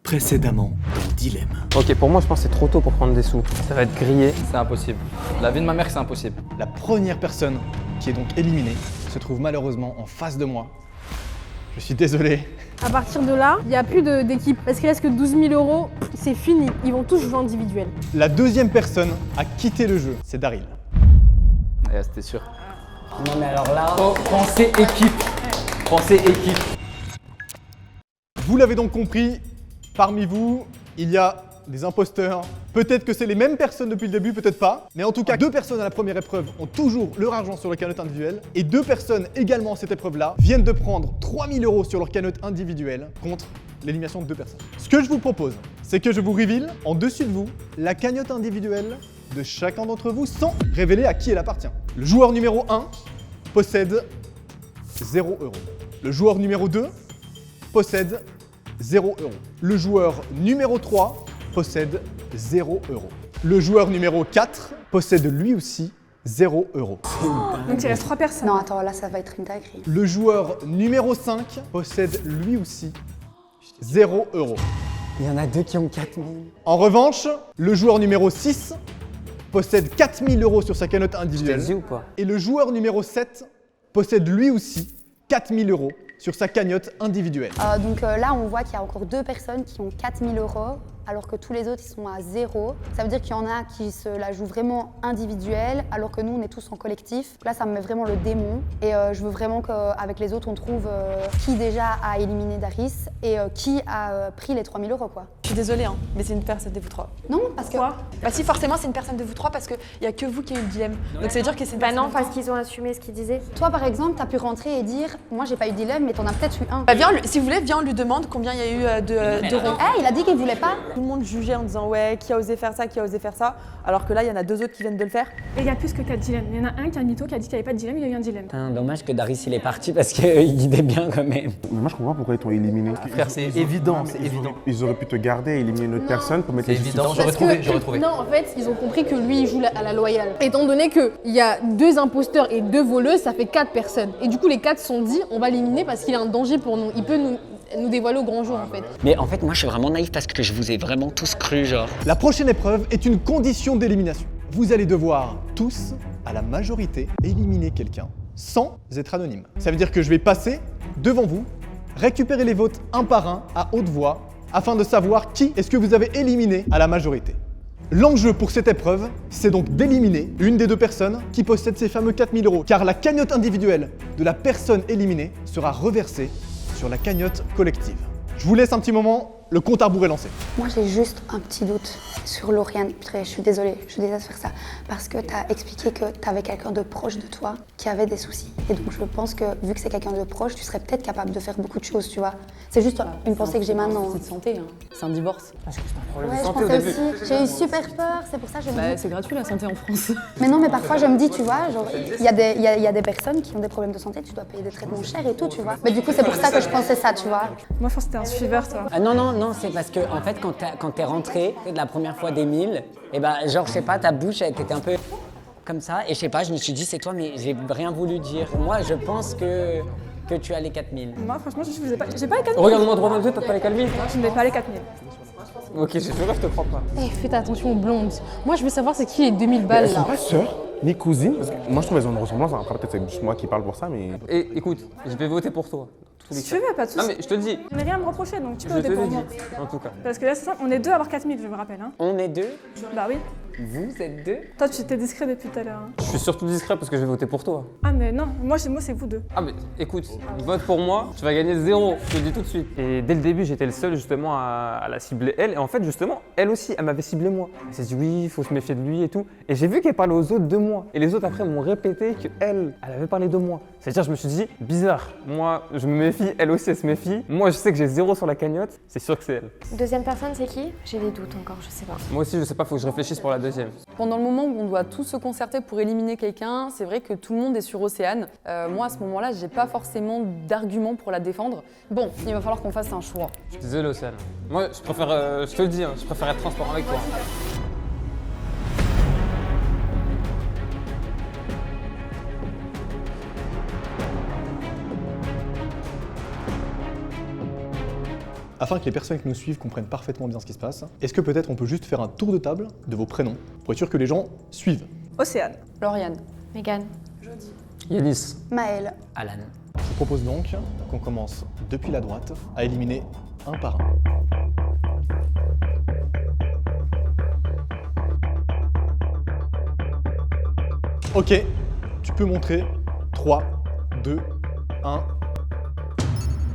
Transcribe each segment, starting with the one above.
Précédemment dans Dilemme. Ok, pour moi, je pense que c'est trop tôt pour prendre des sous. Ça va être grillé. C'est impossible. La vie de ma mère, c'est impossible. La première personne qui est donc éliminée se trouve malheureusement en face de moi. Je suis désolé. À partir de là, il n'y a plus d'équipe. Parce qu'il reste que 12 000 €, c'est fini. Ils vont tous jouer individuel. La deuxième personne à quitter le jeu, c'est Daryl. Ouais, c'était sûr. Non mais alors là... Oh, pensez équipe. Pensez équipe. Vous l'avez donc compris, parmi vous, il y a des imposteurs. Peut-être que c'est les mêmes personnes depuis le début, peut-être pas. Mais en tout cas, 2 personnes à la première épreuve ont toujours leur argent sur leur cagnotte individuelle. Et 2 personnes également à cette épreuve-là viennent de prendre 3 000 € sur leur cagnotte individuelle contre l'élimination de 2 personnes. Ce que je vous propose, c'est que je vous révèle en dessus de vous la cagnotte individuelle de chacun d'entre vous sans révéler à qui elle appartient. Le joueur numéro 1 possède 0 €. Le joueur numéro 2 possède 0 €. Le joueur numéro 3 possède 0 €. Le joueur numéro 4 possède lui aussi 0 €. Donc il reste 3 personnes. Non, attends, là, ça va être une dinguerie. Le joueur numéro 5 possède lui aussi 0 €. Il y en a 2 qui ont 4 000. En revanche, le joueur numéro 6 possède 4 000 € sur sa cagnotte individuelle. Dit ou pas? Et le joueur numéro 7 possède lui aussi 4 000 € sur sa cagnotte individuelle. Donc là, on voit qu'il y a encore 2 personnes qui ont 4 000 €, alors que tous les autres, ils sont à 0. Ça veut dire qu'il y en a qui se la jouent vraiment individuelle, alors que nous, on est tous en collectif. Là, ça me met vraiment le démon. Et je veux vraiment qu'avec les autres, on trouve qui déjà a éliminé Daris et qui a pris les 3 000 €, quoi. Je suis désolée, hein, mais c'est une personne de vous trois. Non, parce que... Quoi? Bah si, forcément, c'est une personne de vous trois parce qu'il n'y a que vous qui avez eu le dilemme. Donc ça veut dire que c'est une Bah personne non, de parce vous qu'ils ont assumé ce qu'ils disaient. Toi, par exemple, t'as pu rentrer et dire « Moi, j'ai pas eu de dilemme, mais t'en as peut-être eu un. trois. Bah viens, si vous voulez, viens, on lui demande combien il y a eu d'euros. » Il a dit qu'il voulait pas. Tout le monde jugeait en disant ouais, qui a osé faire ça, qui a osé faire ça, alors que là, il y en a 2 autres qui viennent de le faire. Et il y a plus que 4 dilemmes. Il y en a un qui a un mytho qui a dit qu'il n'y avait pas de dilemme, il a eu un dilemme. Putain, dommage que Daris il est parti parce qu'il guidait bien quand même. Mais moi je comprends pas pourquoi ils t'ont éliminé. Frère, c'est évident, c'est évident. Ils auraient pu te garder et éliminer une autre personne pour mettre C'est les évident, justifiants. j'aurais trouvé. Non, en fait, ils ont compris que lui, il joue à la loyale. Étant donné qu'il y a 2 imposteurs et 2 voleuses, ça fait 4 personnes. Et du coup, les 4 se sont dit, on va l'éliminer parce qu'il est un danger pour nous. Il peut nous dévoiler au grand jour, en fait. Mais en fait, moi je suis vraiment naïf parce que je vous ai vraiment tous cru, genre. La prochaine épreuve est une condition d'élimination. Vous allez devoir tous, à la majorité, éliminer quelqu'un sans être anonyme. Ça veut dire que je vais passer devant vous, récupérer les votes un par un à haute voix afin de savoir qui est-ce que vous avez éliminé à la majorité. L'enjeu pour cette épreuve, c'est donc d'éliminer une des 2 personnes qui possède ces fameux 4 000 €, car la cagnotte individuelle de la personne éliminée sera reversée sur la cagnotte collective. Je vous laisse un petit moment, le compte à rebours est lancé. Moi, j'ai juste un petit doute sur Lauriane. Putain, je suis désolée, je déteste faire ça. Parce que t'as expliqué que t'avais quelqu'un de proche de toi qui avait des soucis. Et donc, je pense que vu que c'est quelqu'un de proche, tu serais peut-être capable de faire beaucoup de choses, tu vois. C'est juste une pensée que j'ai maintenant. C'est de santé, hein. C'est un divorce. Ouais, je pensais aussi. J'ai eu super peur, c'est pour ça que je me dis... C'est gratuit la santé en France. Mais non, mais parfois, je me dis, tu vois, genre, il y a des personnes qui ont des problèmes de santé, tu dois payer des traitements chers et tout, tu vois. Mais du coup, c'est pour ça que je pensais ça, tu vois. Moi, je pense que t'es un suiveur, toi. Ah non, c'est parce que en fait, quand t'es rentré de la première fois d'Emile, et bah genre je sais pas, ta bouche elle était un peu comme ça, et je sais pas, je me suis dit c'est toi, mais j'ai rien voulu dire. Moi, je pense que tu as les 4 000. Moi, franchement, je faisais pas. J'ai pas les 4 000. Regarde-moi droit dans les yeux, t'as pas les calvis. Je n'avais pas les 4 000. Ok, j'ai fait je te crois pas. Eh, faites attention aux blondes. Moi, je veux savoir c'est qui les 2000 balles Elles sont là. pas sœurs ni cousines. Parce que moi je trouve qu'elles ont une ressemblance. Après peut-être c'est juste moi qui parle pour ça, mais. Et écoute, je vais voter pour toi. Si tu veux, pas de soucis. Non mais je te le dis, Mais rien à me reprocher, donc tu peux je te voter pour le dis, moi. en tout cas. Parce que là, c'est ça, on est 2 à avoir 4 000, je me rappelle. Hein. On est 2, Bah oui. vous êtes 2. Toi, tu étais discret depuis tout à l'heure. Hein. Je suis surtout discret parce que je vais voter pour toi. Ah, mais non, moi, c'est vous 2. Ah mais écoute, vote pour moi, tu vas gagner 0, je te le dis tout de suite. Et dès le début, j'étais le seul justement à la cibler elle. Et en fait, justement, elle aussi, elle m'avait ciblé moi. Elle s'est dit oui, il faut se méfier de lui et tout. Et j'ai vu qu'elle parlait aux autres de moi. Et les autres après m'ont répété qu'elle avait parlé de moi. C'est-à-dire, je me suis dit, bizarre, moi je me méfie, elle aussi elle se méfie. Moi je sais que j'ai 0 sur la cagnotte, c'est sûr que c'est elle. Deuxième personne, c'est qui? J'ai des doutes encore, je sais pas. Moi aussi, je sais pas, faut que je réfléchisse pour la deuxième. Pendant le moment où on doit tous se concerter pour éliminer quelqu'un, c'est vrai que tout le monde est sur Océane. Moi, à ce moment-là, j'ai pas forcément d'argument pour la défendre. Bon, il va falloir qu'on fasse un choix. Je suis désolé, Océane. Moi, je préfère, je te le dis, hein, je préfère être transparent avec toi. afin que les personnes qui nous suivent comprennent parfaitement bien ce qui se passe, est-ce que peut-être on peut juste faire un tour de table de vos prénoms pour être sûr que les gens suivent? Océane. Lauriane. Megan. Yanis. Maëlle. Alan. Je vous propose donc qu'on commence depuis la droite à éliminer un par un. Ok, tu peux montrer 3, 2, 1,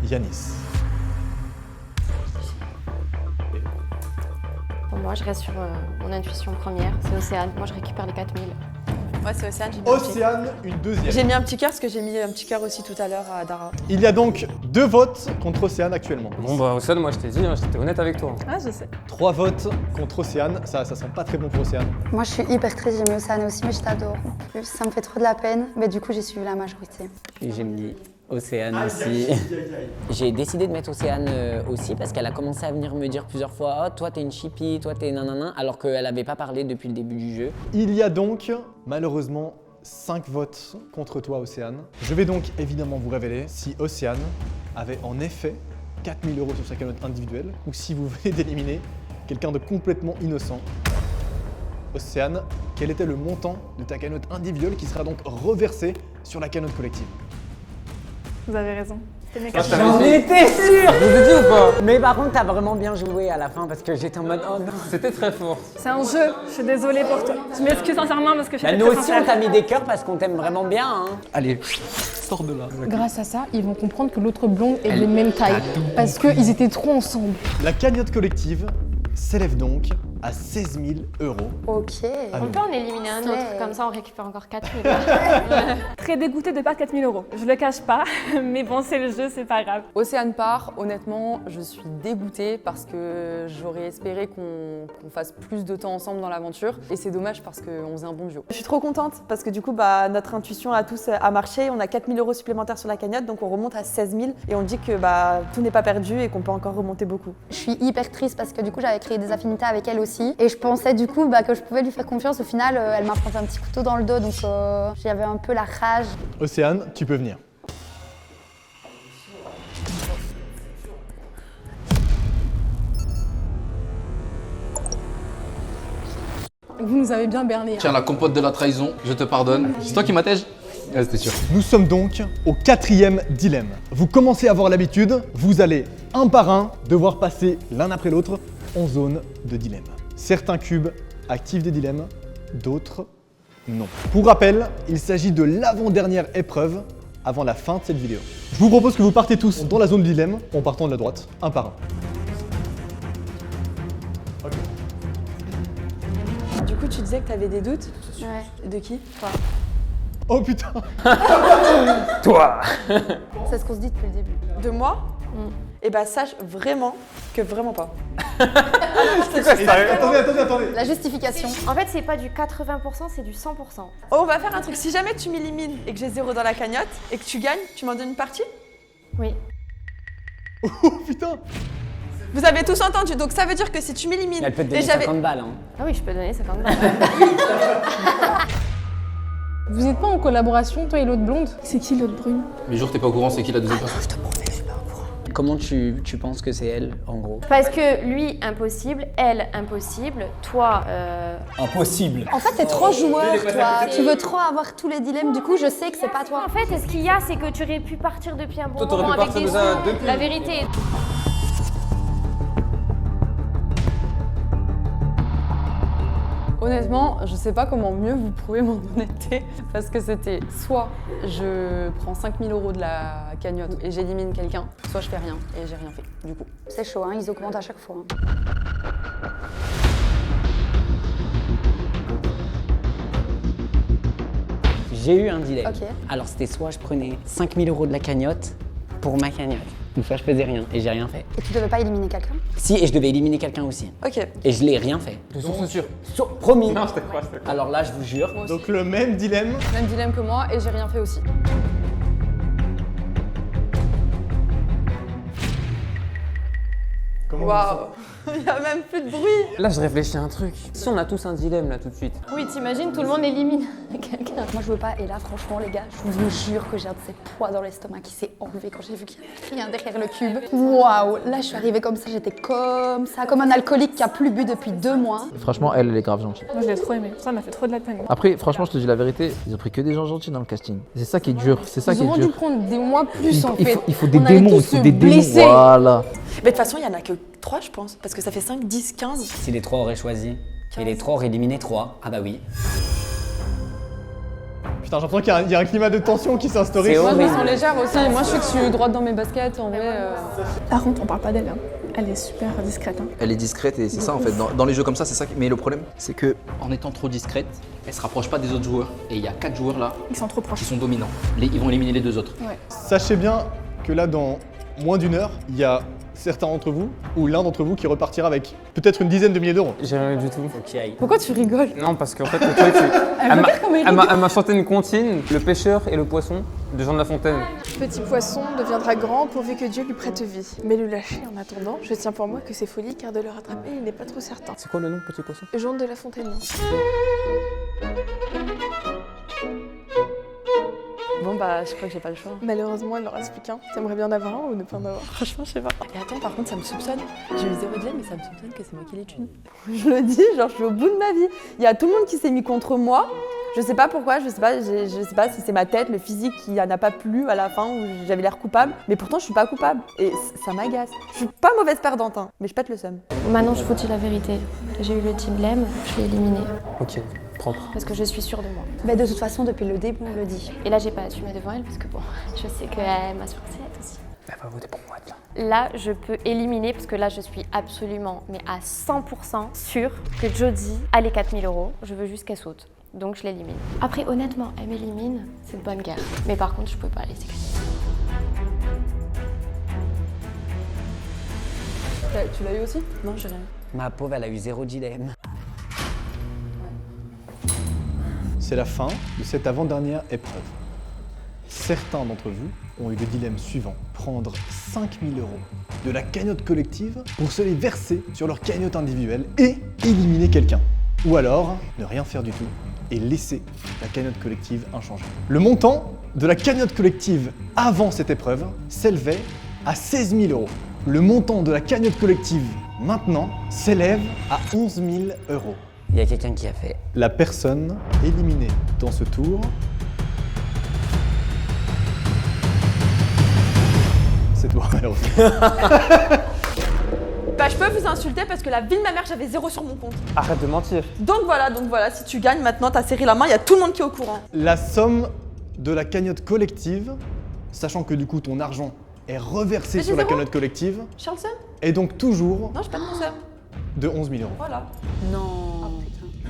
Yanis. Pour moi, je reste sur mon intuition première. C'est Océane. Moi, je récupère les 4000. Ouais, c'est Océane. J'ai mis un petit- Océane, une deuxième. J'ai mis un petit cœur parce que j'ai mis un petit cœur aussi tout à l'heure à Dara. Il y a donc 2 votes contre Océane actuellement. Bon bah Océane, moi je t'ai dit, hein, j'étais honnête avec toi. Ah, je sais. 3 votes contre Océane, ça sent pas très bon pour Océane. Moi, je suis hyper triste, j'ai mis Océane aussi, mais je t'adore. En plus, ça me fait trop de la peine, mais du coup, j'ai suivi la majorité. Et j'ai mis Océane aussi. J'ai décidé de mettre Océane aussi parce qu'elle a commencé à venir me dire plusieurs fois « Oh, toi t'es une chippie, toi t'es nanana », alors qu'elle n'avait pas parlé depuis le début du jeu. Il y a donc, malheureusement, 5 votes contre toi, Océane. Je vais donc évidemment vous révéler si Océane avait en effet 4000 € sur sa cagnotte individuelle ou si vous venez d'éliminer quelqu'un de complètement innocent. Océane, quel était le montant de ta cagnotte individuelle qui sera donc reversé sur la cagnotte collective? Vous avez raison. C'était mes Ah, 4000. J'en étais sûr. Je vous ai dit ou pas? Mais par contre, t'as vraiment bien joué à la fin parce que j'étais en mode « Oh non ». C'était très fort. C'est un jeu. Je suis désolée pour toi. Je m'excuse sincèrement parce que je suis Bah, très nous aussi, sincère. on t'a mis des cœurs parce qu'on t'aime vraiment bien. Hein. Allez, sors de là. Grâce à ça, ils vont comprendre que l'autre blonde est de même taille. Parce qu'ils étaient trop ensemble. La cagnotte collective s'élève donc à 16 000 €. Ok. On peut en éliminer un autre, Slay. comme ça on récupère encore 4000. Très dégoûtée de perdre 4000 €. Je le cache pas, mais bon, c'est le jeu, c'est pas grave. Océane part, honnêtement, je suis dégoûtée parce que j'aurais espéré qu'on fasse plus de temps ensemble dans l'aventure. Et c'est dommage parce qu'on faisait un bon duo. Je suis trop contente parce que du coup, bah, notre intuition à tous a marché. On a 4000 € supplémentaires sur la cagnotte, donc on remonte à 16 000 et on dit que bah, tout n'est pas perdu et qu'on peut encore remonter beaucoup. Je suis hyper triste parce que du coup, j'avais créé des affinités avec elle aussi. Et je pensais du coup que je pouvais lui faire confiance. Au final, elle m'a planté un petit couteau dans le dos, donc j'avais un peu la rage. Océane, tu peux venir. Vous nous avez bien berné. Tiens, la compote de la trahison, je te pardonne. C'est toi qui m'attèges? Ouais, c'était sûr. Nous sommes donc au 4e dilemme. Vous commencez à avoir l'habitude, vous allez un par un devoir passer l'un après l'autre en zone de dilemme. Certains cubes activent des dilemmes, d'autres non. Pour rappel, il s'agit de l'avant-dernière épreuve avant la fin de cette vidéo. Je vous propose que vous partez tous dans la zone de dilemme en partant de la droite, un par un. Du coup, tu disais que tu avais des doutes. Ouais. De qui? Toi. Oh putain! Toi. C'est ce qu'on se dit depuis le début. De moi? Et bah sache vraiment que vraiment pas. Attendez. La justification. En fait, c'est pas du 80%, c'est du 100%. Oh, on va faire un truc. Si jamais tu m'élimines et que j'ai 0 dans la cagnotte et que tu gagnes, tu m'en donnes une partie? Oui. Oh putain! Vous avez tous entendu, donc ça veut dire que si tu m'élimines Elle peut te et donner j'avais... 50 balles. Hein. Ah oui, je peux donner 50 balles. Vous êtes pas en collaboration, toi et l'autre blonde? C'est qui l'autre brune? Mais jour, t'es pas au courant, c'est qui la deuxième personne? Comment tu penses que c'est elle, en gros? Parce que lui, impossible, elle, impossible, toi, Impossible. En fait, t'es trop joueur, toi. Tu veux trop avoir tous les dilemmes, du coup, je sais que c'est pas toi. En fait, ce qu'il y a, c'est que tu aurais pu partir depuis un bon Toi, t'aurais moment pu avec partir des déjà sous. depuis. La vérité. Honnêtement, je sais pas comment mieux vous prouver mon honnêteté parce que c'était soit je prends 5000 € de la cagnotte et j'élimine quelqu'un, soit je fais rien et j'ai rien fait du coup. C'est chaud, hein, ils augmentent à chaque fois. hein. J'ai eu un dilemme. Ok. Alors c'était soit je prenais 5000 € de la cagnotte pour ma cagnotte, ou soit je faisais rien et j'ai rien fait. Et tu devais pas éliminer quelqu'un? Si, et je devais éliminer quelqu'un aussi. Ok. Et je l'ai rien fait. C'est sûr. Promis. Non, je te crois. Alors là, je vous jure. Donc le même dilemme. Même dilemme que moi et j'ai rien fait aussi. Comment Waouh. Il y a même plus de bruit. Là, je réfléchis à un truc. Si on a tous un dilemme là tout de suite. Oui, t'imagines, tout le monde élimine quelqu'un. Moi je veux pas, et là franchement les gars, je vous jure que j'ai un de ces poids dans l'estomac qui s'est enlevé quand j'ai vu qu'il y a rien derrière le cube. Waouh, là je suis arrivée comme ça, j'étais comme ça, comme un alcoolique qui a plus bu depuis 2 mois. Franchement, elle est grave gentille. Moi, je l'ai trop aimé. Ça m'a fait trop de la peine. Après, franchement, je te dis la vérité, ils ont pris que des gens gentils dans le casting. C'est ça qui est dur, c'est ça qui Ils est auraient dû dur. prendre des mois plus en fait. Il faut des On allait démons, tous il faut se des démons. blesser. Voilà. Mais de toute façon, il y en a que 3, je pense, parce que ça fait 5, 10, 15. Si les 3 auraient choisi, et les 3 auraient éliminé 3, ah bah oui. Putain, j'ai l'impression qu'il y a un climat de tension qui s'est instauré. Moi, je me sens légère aussi. Moi, je sais que je suis droite dans mes baskets, en vrai. Par contre, on parle pas d'elle. Hein. Elle est super discrète. Hein. Elle est discrète et c'est ça en fait. Dans les jeux comme ça, c'est ça. Mais le problème, c'est que en étant trop discrète, elle se rapproche pas des autres joueurs. Et il y a 4 joueurs là Ils sont trop proches. qui sont dominants. Ils vont éliminer les 2 autres. Ouais. Sachez bien que là, dans moins d'1 heure, il y a certains d'entre vous, ou l'un d'entre vous, qui repartira avec peut-être une dizaine de milliers d'euros. J'ai rien du tout. Pourquoi tu rigoles? Non, parce qu'en fait, le truc, c'est. Elle m'a chanté une comptine, le pêcheur et le poisson de Jean de La Fontaine. Petit poisson deviendra grand pourvu que Dieu lui prête vie. Mais le lâcher en attendant, je tiens pour moi que c'est folie car de le rattraper, il n'est pas trop certain. C'est quoi le nom, petit poisson? Jean de La Fontaine. Bon bah, je crois que j'ai pas le choix. Malheureusement, il n'en reste plus qu'un. T'aimerais bien en avoir un ou ne pas en avoir? Franchement, je sais pas. Et attends, par contre, ça me soupçonne. J'ai eu 0 dilemme, mais ça me soupçonne que c'est moi qui les tue. Je le dis, genre, je suis au bout de ma vie. Il y a tout le monde qui s'est mis contre moi. Je sais pas pourquoi, je sais pas si c'est ma tête, le physique qui en a pas plu à la fin où j'avais l'air coupable. Mais pourtant, je suis pas coupable. Et ça m'agace. Je suis pas mauvaise perdante, hein, mais je pète le seum. Maintenant, je vous dis la vérité. J'ai eu le dilemme, je l'ai éliminé. Ok, propre. Parce que je suis sûre de moi. Mais de toute façon, depuis le début, on le dit. Et là, j'ai pas assumé devant elle parce que bon, je sais qu'elle m'a sur cette aussi. Elle va voter pour moi, tiens. Là, je peux éliminer parce que là, je suis absolument, mais à 100% sûre que Jodie a les 4000 €. Je veux juste qu'elle saute. Donc, je l'élimine. Après, honnêtement, elle m'élimine, c'est de bonne guerre. Mais par contre, je peux pas la laisser gagner. Tu l'as eu aussi? Non, j'ai rien. Ma pauvre, elle a eu 0 dilemme. C'est la fin de cette avant-dernière épreuve. Certains d'entre vous ont eu le dilemme suivant. Prendre 5000 € de la cagnotte collective pour se les verser sur leur cagnotte individuelle et éliminer quelqu'un. Ou alors, ne rien faire du tout et laisser la cagnotte collective inchangée. Le montant de la cagnotte collective avant cette épreuve s'élevait à 16 000 €. Le montant de la cagnotte collective maintenant s'élève à 11 000 €. Il y a quelqu'un qui a fait. La personne éliminée dans ce tour, c'est toi, malheureusement. Bah, je peux vous insulter parce que la vie de ma mère, j'avais 0 sur mon compte. Arrête de mentir. Donc voilà, si tu gagnes maintenant, t'as serré la main, il y a tout le monde qui est au courant. La somme de la cagnotte collective, sachant que du coup ton argent est reversé Mais sur j'ai la zéro. cagnotte collective, Charles Seum? est donc toujours Non, j'ai pas de mon seum. de 11 000 €. Voilà. Non.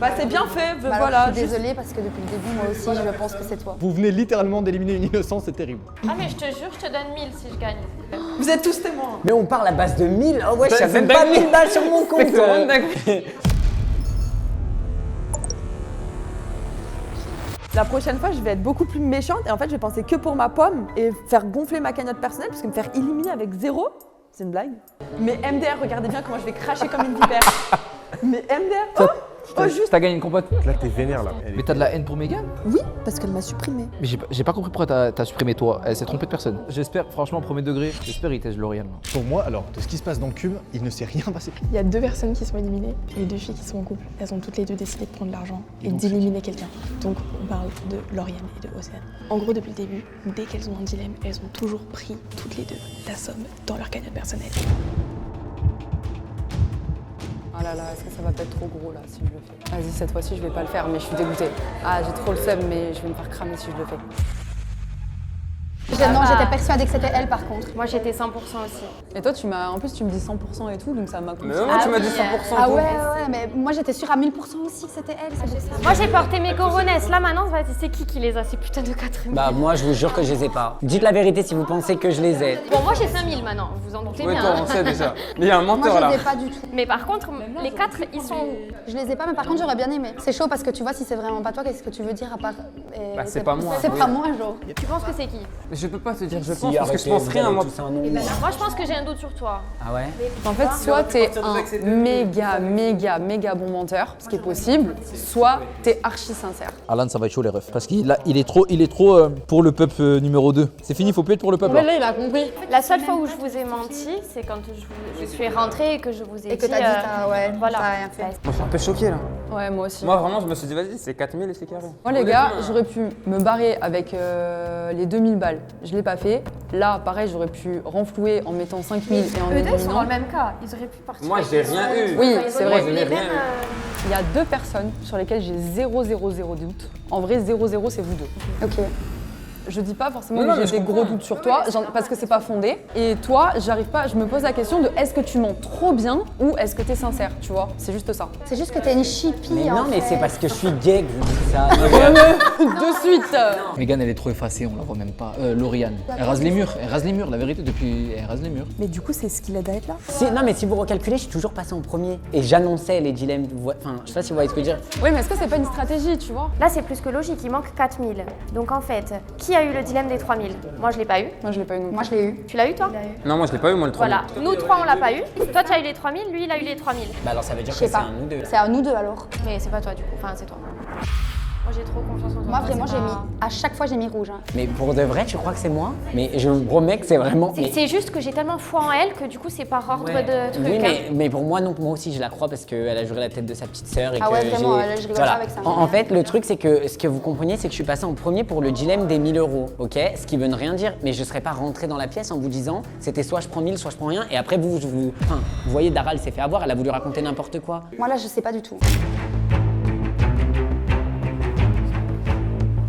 Bah, c'est bien fait, Bah alors, voilà. je suis désolée parce que depuis le début, moi aussi, je pense que c'est toi. Vous venez littéralement d'éliminer une innocente, c'est terrible. Ah, mais je te jure, je te donne 1000 si je gagne. Vous êtes tous témoins. Mais on parle à base de 1000. Oh ouais, C'est j'avais même pas dingue. 1000 balles sur mon compte. C'est vraiment dingue. La prochaine fois, je vais être beaucoup plus méchante et en fait, je vais penser que pour ma pomme et faire gonfler ma cagnotte personnelle parce que me faire éliminer avec 0, c'est une blague. Mais MDR, regardez bien comment je vais cracher comme une vipère. Mais MDR, oh juste. T'as gagné une compote. Là, t'es vénère, là. Mais t'as de la haine pour Mégane? Oui, parce qu'elle m'a supprimé. Mais j'ai pas compris pourquoi t'as supprimé toi. Elle s'est trompée de personne. J'espère, franchement, premier degré, j'espère il teste L'Oréal. Pour moi, alors, de ce qui se passe dans le cube, il ne s'est rien passé. Il y a 2 personnes qui sont éliminées et 2 filles qui sont en couple. Elles ont toutes les 2 décidé de prendre l'argent et d'éliminer quelqu'un. Donc on parle de Lauriane et de Océane. En gros, depuis le début, dès qu'elles ont un dilemme, elles ont toujours pris toutes les 2 la somme dans leur cagnotte personnelle. Ah là là, est-ce que ça va pas être trop gros là si je le fais? Vas-y, cette fois-ci, je vais pas le faire, mais je suis dégoûtée. Ah, j'ai trop le seum, mais je vais me faire cramer si je le fais. Non, j'étais persuadée que c'était elle par contre. Moi, j'étais 100% aussi. Et toi, en plus, tu me dis 100% et tout, donc ça m'a Mais moi, tu m'as dit 100%. Ah toi. ouais, mais moi j'étais sûre à 1000% aussi que c'était elle. C'est pour ça. Moi, j'ai porté mes coronesses. Là, maintenant, c'est qui les a, ces putains de 4000? Bah moi, je vous jure que je les ai pas. Dites la vérité si vous pensez que je les ai. Bon, moi, j'ai 5000 maintenant, vous vous en doutez Ouais, bien. toi, on sait déjà. Mais il y a un menteur Moi là. je les ai pas du tout. Mais par contre, les 4, ils sont où? Je les ai pas, mais par contre j'aurais bien aimé. C'est chaud parce que tu vois, si c'est vraiment pas toi, qu'est-ce que tu veux dire à part. Bah, c'est pas moi. C'est Oui. pas moi, genre. Tu penses que c'est qui? peux pas te dire je Si, pense parce que je arrêtez, pense vous rien allez moi. tous à un nom. Moi, je pense que j'ai un doute sur toi. Ah ouais? En fait, soit t'es un méga bon menteur, ce qui est possible, soit t'es archi sincère. Alan, ça va être chaud les refs. Parce qu'il est trop pour le peuple numéro 2. C'est fini, faut plus être pour le peuple. Mais là, il a compris. La seule fois où je vous ai menti, c'est quand je suis rentrée et que je vous ai dit... Et que t'as dit, ouais, voilà. t'as rien fait. Moi, je suis un peu choqué là. Ouais, moi aussi. Moi, vraiment, je me suis dit, vas-y, c'est 4000 et c'est carré. Moi les gars, j'aurais pu me barrer avec les 2000 balles. Je l'ai pas fait. Là, pareil, j'aurais pu renflouer en mettant 5000 et en Eux deux, ils sont éliminant. dans le même cas. Ils auraient pu partir. Moi, j'ai rien eu. Oui, c'est vrai. Moi, je n'ai rien eu. Il y a 2 personnes sur lesquelles j'ai 0 doute. En vrai, 0 c'est vous deux. Ok. Je dis pas forcément Non, que mais j'ai je des gros comprends. doutes sur toi, parce que c'est pas fondé. Et toi, j'arrive pas, je me pose la question de est-ce que tu mens trop bien ou est-ce que t'es sincère, tu vois? C'est juste ça. C'est juste que t'es une chippie. Mais non, en mais fait. c'est parce que je suis gay que vous dites ça. De suite. Mégane, elle est trop effacée, on la voit même pas. Lauriane, elle rase les murs, la vérité, depuis, elle rase les murs. Mais du coup, c'est ce qu'il aide à être là. Non, mais si vous recalculez, je suis toujours passé en premier. Et j'annonçais les dilemmes. Enfin, je sais pas si vous voyez ce que je veux dire. Oui, mais est-ce que c'est pas une stratégie, tu vois? Là, c'est plus que logique. Il manque 4000. Donc, en fait, qui a eu le dilemme des 3000? Moi, je l'ai pas eu. Moi, je l'ai pas eu non plus. Moi, je l'ai eu. Tu l'as eu, toi? Non, moi, je l'ai pas eu, moi, le 3000. Voilà. Nous trois, on l'a pas eu. Toi, tu as eu les 3000. Lui, il a eu les 3000. Bah alors ça veut dire Je que sais c'est pas. un nous deux. C'est à nous deux alors. Mais c'est pas toi, du coup. Enfin, c'est toi. Moi, j'ai trop confiance en toi. Moi, vraiment, c'est j'ai pas- mis. À chaque fois, j'ai mis rouge. Hein. Mais pour de vrai, tu crois que c'est moi? Mais je vous promets que c'est vraiment. mais- C'est juste que j'ai tellement foi en elle que du coup, c'est par ordre de truc. Oui, hein. mais pour moi, non, moi aussi je la crois parce qu'elle a juré la tête de sa petite sœur et Ah que ouais, vraiment, j'ai- là, je rigole pas avec ça. En fait, le truc, c'est que ce que vous compreniez, c'est que je suis passé en premier pour le dilemme des 1000 €, ok? Ce qui veut ne rien dire, mais je serais pas rentré dans la pièce en vous disant c'était soit je prends 1000, soit je prends rien, et après vous voyez, Dara, elle s'est fait avoir, elle a voulu raconter n'importe quoi. Moi, là, je sais pas du tout.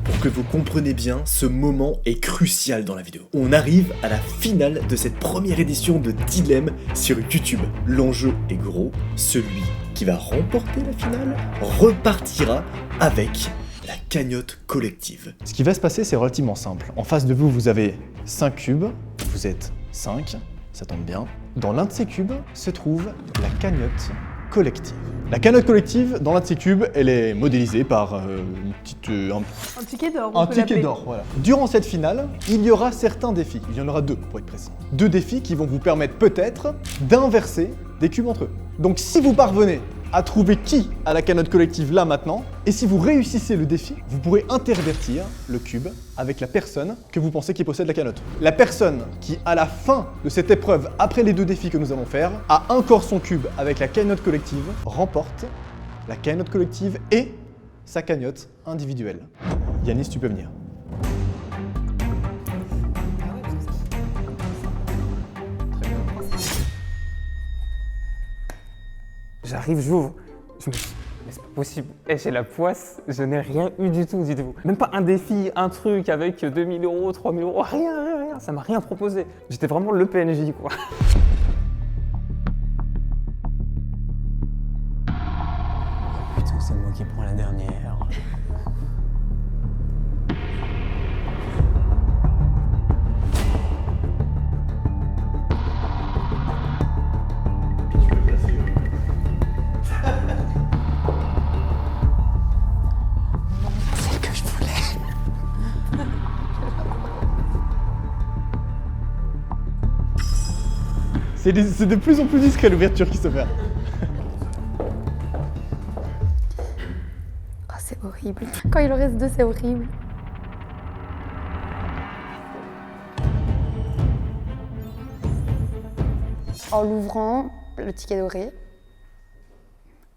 Pour que vous compreniez bien, ce moment est crucial dans la vidéo. On arrive à la finale de cette première édition de Dilemme sur YouTube. L'enjeu est gros, celui qui va remporter la finale repartira avec la cagnotte collective. Ce qui va se passer, c'est relativement simple. En face de vous, vous avez 5 cubes, vous êtes 5, ça tombe bien. Dans l'un de ces cubes se trouve la cagnotte collective. La cagnotte collective, dans l'un de ces cubes, elle est modélisée par Un ticket d'or. un ticket d'or, voilà. Durant cette finale, il y aura certains défis. Il y en aura 2 pour être précis. 2 défis qui vont vous permettre peut-être d'inverser des cubes entre eux. Donc si vous parvenez à trouver qui a la cagnotte collective là maintenant, et si vous réussissez le défi, vous pourrez intervertir le cube avec la personne que vous pensez qui possède la cagnotte. La personne qui, à la fin de cette épreuve, après les 2 défis que nous allons faire, a encore son cube avec la cagnotte collective, remporte la cagnotte collective et sa cagnotte individuelle. Yanis, tu peux venir. J'arrive, j'ouvre. Je me dis, mais c'est pas possible. Eh, j'ai la poisse, je n'ai rien eu du tout, dites-vous. Même pas un défi, un truc avec 2000 €, 3000 €, rien. Ça m'a rien proposé. J'étais vraiment le PNJ, quoi. Putain, c'est moi qui prends la dernière. Celle que je voulais. C'est de plus en plus discret l'ouverture qui se fait. Oh, c'est horrible. Quand il en reste 2, c'est horrible. En l'ouvrant, le ticket doré.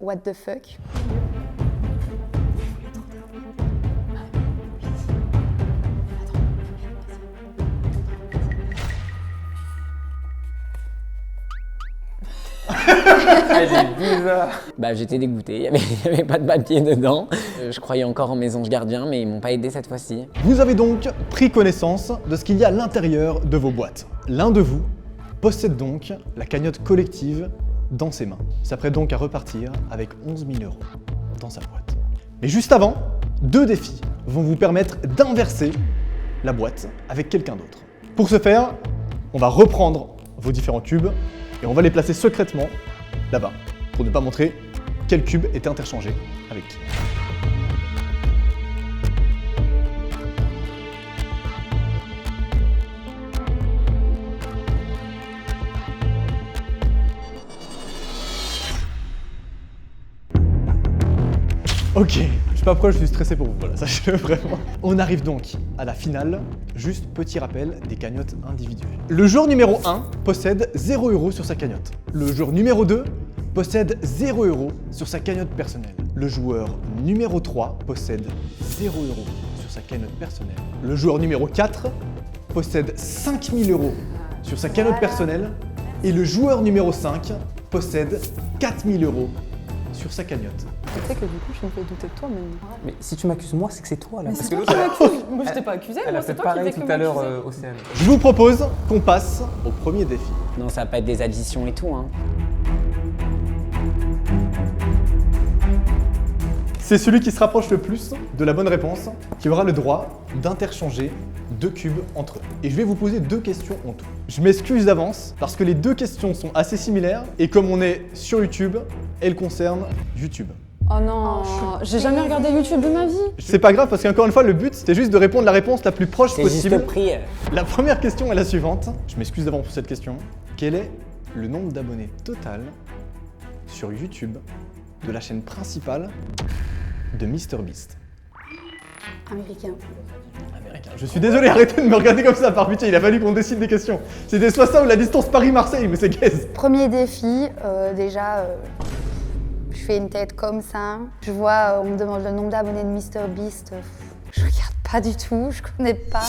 What the fuck? Elle est bizarre. Bah j'étais dégoûté, il y avait pas de papier dedans. Je croyais encore en mes anges gardiens, mais ils m'ont pas aidé cette fois-ci. Vous avez donc pris connaissance de ce qu'il y a à l'intérieur de vos boîtes. L'un de vous possède donc la cagnotte collective dans ses mains. Il s'apprête donc à repartir avec 11 000 € dans sa boîte. Mais juste avant, 2 défis vont vous permettre d'inverser la boîte avec quelqu'un d'autre. Pour ce faire, on va reprendre vos différents cubes et on va les placer secrètement là-bas pour ne pas montrer quel cube est interchangé avec qui. Ok, je sais pas pourquoi je suis stressé pour vous, voilà, sachez-le vraiment. On arrive donc à la finale. Juste petit rappel des cagnottes individuelles. Le joueur numéro 1 possède 0 € sur sa cagnotte. Le joueur numéro 2 possède 0 € sur sa cagnotte personnelle. Le joueur numéro 3 possède 0 € sur sa cagnotte personnelle. Le joueur numéro 4 possède 5000 € sur sa cagnotte personnelle. Et le joueur numéro 5 possède 4000 € sur sa cagnotte. Tu sais que du coup, je me fais douter de toi, mais... Mais si tu m'accuses moi, c'est que c'est toi là. Mais Parce c'est que toi l'autre, qui m'accuses. Moi, je t'ai pas accusé, elle moi, a c'est fait toi qui pareil fais que tout à l'heure, m'accuser. Océane. Je vous propose qu'on passe au premier défi. Non, ça va pas être des additions et tout, hein. C'est celui qui se rapproche le plus de la bonne réponse qui aura le droit d'interchanger 2 cubes entre eux. Et je vais vous poser 2 questions en tout. Je m'excuse d'avance parce que les 2 questions sont assez similaires et comme on est sur YouTube, elles concernent YouTube. Oh non, j'ai jamais regardé YouTube de ma vie. C'est pas grave parce qu'encore une fois, le but c'était juste de répondre la réponse la plus proche C'est possible. juste pris. La première question est la suivante. Je m'excuse d'avance pour cette question. Quel est le nombre d'abonnés total sur YouTube de la chaîne principale de MrBeast? Américain. Américain. Je suis désolé, arrêtez de me regarder comme ça, par pitié, il a fallu qu'on décide des questions. C'était soit ça ou la distance Paris-Marseille, mais c'est gaze. Premier défi, déjà, je fais une tête comme ça. Je vois, on me demande le nombre d'abonnés de MrBeast. Je regarde pas du tout, je connais pas.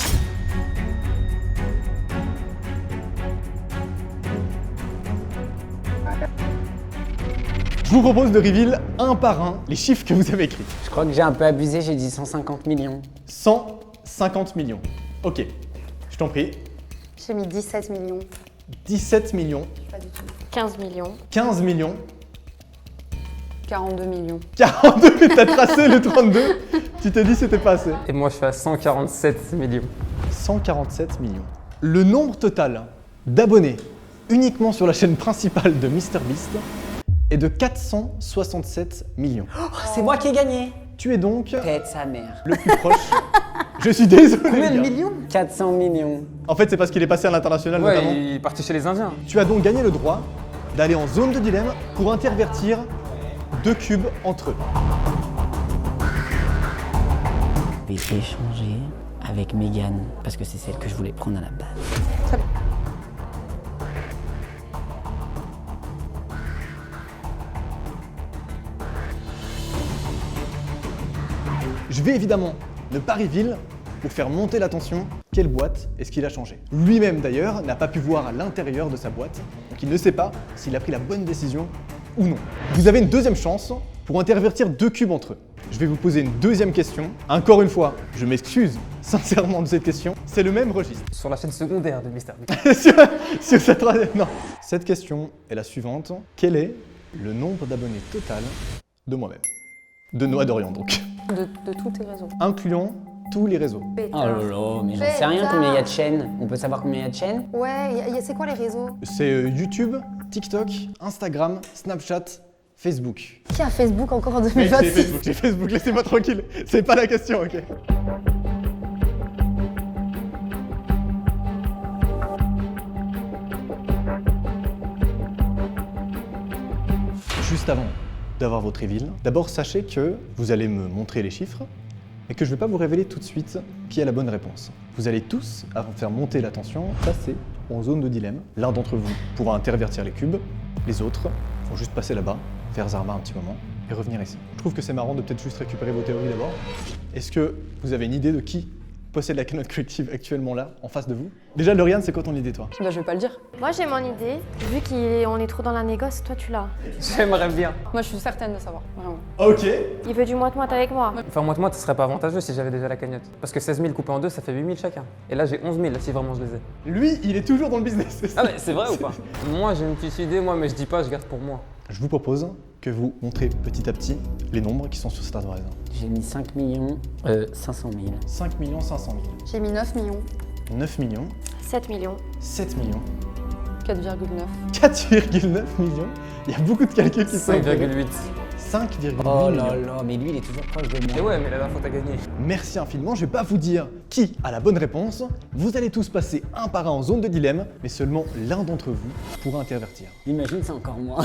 Je vous propose de reveal un par un les chiffres que vous avez écrits. Je crois que j'ai un peu abusé, j'ai dit 150 millions. 150 millions. Ok, je t'en prie. J'ai mis 17 millions. 17 millions. Pas du tout. 15 millions. 15 millions. 42 millions. 42, mais t'as tracé le 32. Tu t'es dit c'était pas assez. Et moi, je fais à 147 millions. 147 millions. Le nombre total d'abonnés uniquement sur la chaîne principale de MrBeast est de 467 millions. Oh, c'est moi qui ai gagné. Tu es donc Tête sa mère. le plus proche. Je suis désolé. Combien de les gars. millions 400 millions. En fait, c'est parce qu'il est passé à l'international Ouais, notamment. il est parti chez les Indiens. Tu as donc gagné le droit d'aller en zone de dilemme pour intervertir 2 cubes entre eux. Je vais échanger avec Megan parce que c'est celle que je voulais prendre à la base. Je vais évidemment ne pas reveal pour faire monter la tension. Quelle boîte est-ce qu'il a changé? Lui-même d'ailleurs n'a pas pu voir à l'intérieur de sa boîte, donc il ne sait pas s'il a pris la bonne décision ou non. Vous avez une deuxième chance pour intervertir 2 cubes entre eux. Je vais vous poser une deuxième question. Encore une fois, je m'excuse sincèrement de cette question. C'est le même registre. Sur la chaîne secondaire de MrBeast. sur cette troisième... Non. Cette question est la suivante. Quel est le nombre d'abonnés total de moi-même? De Noah Dorian donc. De tous tes réseaux. Incluant tous les réseaux. Oh là là, mais j'en sais rien combien il y a de chaînes. On peut savoir combien il y a de chaînes? Ouais, c'est quoi les réseaux? C'est YouTube, TikTok, Instagram, Snapchat, Facebook. Qui a Facebook encore en Mais 2026? j'ai Facebook, laissez-moi tranquille. C'est pas la question, ok. Juste avant d'avoir votre reveal, d'abord sachez que vous allez me montrer les chiffres, mais que je ne vais pas vous révéler tout de suite qui a la bonne réponse. Vous allez tous, avant de faire monter la tension, passer en zone de dilemme. L'un d'entre vous pourra intervertir les cubes, les autres vont juste passer là-bas, faire Zarma un petit moment, et revenir ici. Je trouve que c'est marrant de peut-être juste récupérer vos théories d'abord. Est-ce que vous avez une idée de qui possède la cagnotte collective actuellement là, en face de vous? Déjà, Lauriane, c'est quoi ton idée, toi? Bah, je vais pas le dire. Moi j'ai mon idée. Vu qu'on est trop dans la négoce, toi tu l'as. J'aimerais bien. Moi, je suis certaine de savoir, vraiment. Ok. Il veut du moite-moite avec moi. Enfin, moi, ce serait pas avantageux si j'avais déjà la cagnotte. Parce que 16 000 coupé en deux, ça fait 8 000 chacun. Et là, j'ai 11 000 si vraiment je les ai. Lui, il est toujours dans le business. Ah, mais c'est vrai ou pas? Moi, j'ai une petite idée, mais je dis pas, je garde pour moi. Je vous propose que vous montrez petit à petit les nombres qui sont sur cette adresse. J'ai mis 5 500 000. 5 500 000. J'ai mis 9 millions. 9 millions. 7 millions. 7 millions. 4,9. 4,9 millions. Il y a beaucoup de calculs qui sont... 5,8. 5,8 Oh millions. là là, mais lui il est toujours proche de moi. Et ouais, mais la dernière fois t'as gagné. Merci infiniment, je vais pas vous dire qui a la bonne réponse. Vous allez tous passer un par un en zone de dilemme, mais seulement l'un d'entre vous pourra intervertir. Imagine, c'est encore moi.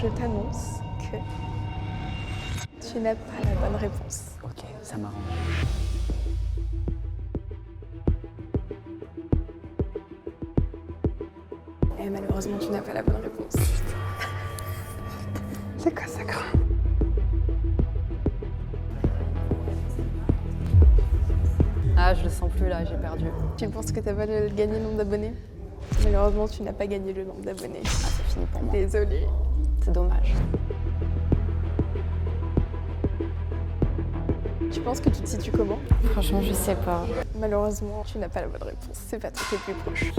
Je t'annonce que tu n'as pas la bonne réponse. Ok, ça m'arrange. Et malheureusement, tu n'as pas la bonne réponse. C'est quoi ça craint? Ah, je le sens plus là, j'ai perdu. Tu penses que tu vas gagner le nombre d'abonnés? Malheureusement, tu n'as pas gagné le nombre d'abonnés. Ah, c'est fini pour moi. Désolée. C'est dommage. Tu penses que tu te situes comment? Franchement, je sais pas. Malheureusement, tu n'as pas la bonne réponse. C'est pas toi qui es le plus proche.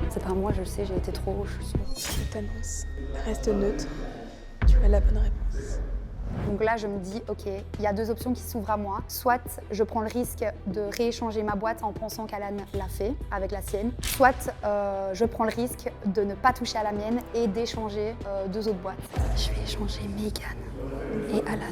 C'est pas moi, je le sais, j'ai été trop haut, je suis sûre. Je t'annonce, reste neutre. Tu as la bonne réponse. Donc là, je me dis, ok, il y a deux options qui s'ouvrent à moi. Soit je prends le risque de rééchanger ma boîte en pensant qu'Alan l'a fait avec la sienne. Soit je prends le risque de ne pas toucher à la mienne et d'échanger deux autres boîtes. Je vais échanger Megan et Alan.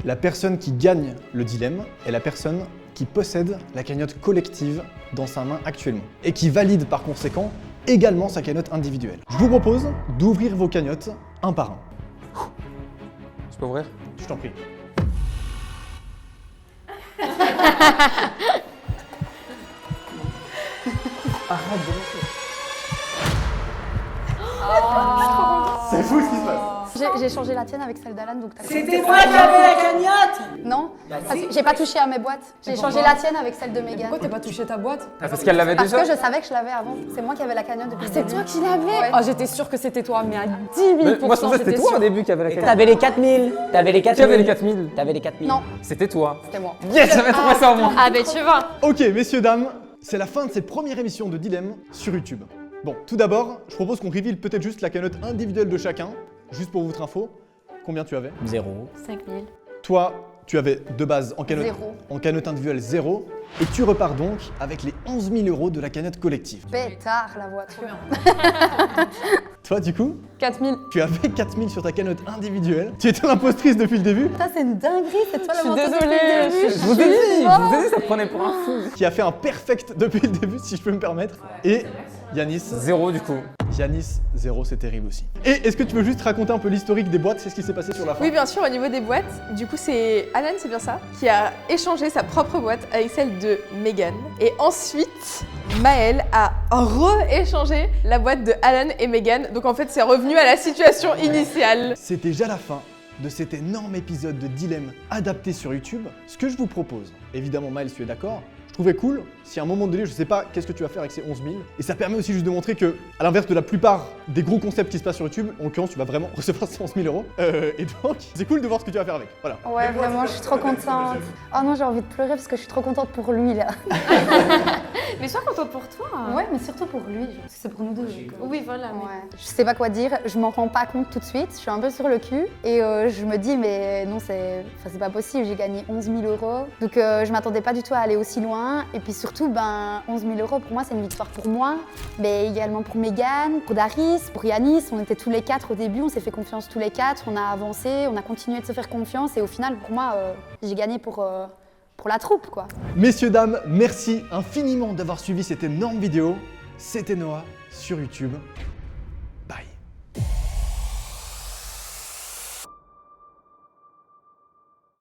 La personne qui gagne le dilemme est la personne qui possède la cagnotte collective dans sa main actuellement et qui valide par conséquent également sa cagnotte individuelle. Je vous propose d'ouvrir vos cagnottes un par un. Je peux ouvrir? Je t'en prie. Arrête de monter. C'est fou ce qui se passe. J'ai changé la tienne avec celle d'Alan, donc t'as... C'était moi qui avais la cagnotte! Non, parce que j'ai pas touché à mes boîtes. J'ai changé la tienne avec celle de Megan. Pourquoi t'as pas touché ta boîte? Ah, parce qu'elle l'avait Parce déjà? que je savais que je l'avais avant. C'est moi qui avais la cagnotte depuis le C'est début. toi qui l'avais? Ouais. Ah, j'étais sûre que c'était toi, mais à 10 000 Mais moi je pensais que c'était toi au début qui avait la cagnotte. T'avais les 4000. T'avais les 4000. Qui avait les 4000? T'avais les 4000. Non, C'était toi. c'était moi. Yes, j'avais trouvé ça en moi. Ah ben tu vois. Ok, messieurs, dames, c'est la fin de cette première émission de Dilemme sur YouTube. Bon, tout d'abord, je propose qu'on reveal peut-être juste la cagnotte individuelle de chacun, juste pour votre info. Combien tu avais? 0. 5 000. Toi, tu avais de base en cagnotte individuelle 0, et tu repars donc avec les 11 000 € de la cagnotte collective. Pétard la voiture. Toi, du coup, 4 000. tu avais 4 000 sur ta cagnotte individuelle. Tu étais l'impostrice depuis le début, Ça c'est une dinguerie, c'est toi Je suis le menteur désolée. depuis le début. Je vous ai dit, ça prenait pour un fou. qui a fait un perfect depuis le début, si je peux me permettre. Et Yanis, 0 du coup. Yanis 0, c'est terrible aussi. Et est-ce que tu veux juste raconter un peu l'historique des boîtes, c'est ce qui s'est passé sur la fin? Oui, bien sûr, au niveau des boîtes, du coup, c'est Alan, c'est bien ça, qui a échangé sa propre boîte avec celle de Megan. Et ensuite, Maëlle a re-échangé la boîte de Alan et Megan. Donc en fait, c'est revenu à la situation initiale. C'est déjà la fin de cet énorme épisode de Dilemme adapté sur YouTube. Ce que je vous propose, évidemment Maëlle, tu es d'accord, je trouvais cool si à un moment donné, je sais pas qu'est-ce que tu vas faire avec ces 11 000. Et ça permet aussi juste de montrer que, à l'inverse de la plupart des gros concepts qui se passent sur YouTube, en l'occurrence, tu vas vraiment recevoir ces 11 000 €. Et donc, c'est cool de voir ce que tu vas faire avec. Voilà. Ouais, vraiment, je suis trop contente. Oh non, j'ai envie de pleurer parce que je suis trop contente pour lui là. Mais sois contente pour toi. Ouais, mais surtout pour lui, parce que c'est pour nous deux. Oui, voilà. mais- Ouais. Je sais pas quoi dire, je m'en rends pas compte tout de suite, je suis un peu sur le cul et je me dis mais non c'est pas possible, j'ai gagné 11 000 €. Donc je m'attendais pas du tout à aller aussi loin et puis surtout 11 000 € pour moi c'est une victoire pour moi, mais également pour Megan, pour Daris, pour Yanis, on était tous les quatre au début, on s'est fait confiance tous les quatre, on a avancé, on a continué de se faire confiance et au final pour moi j'ai gagné pour la troupe quoi. Messieurs, dames, merci infiniment d'avoir suivi cette énorme vidéo. C'était Noah sur YouTube.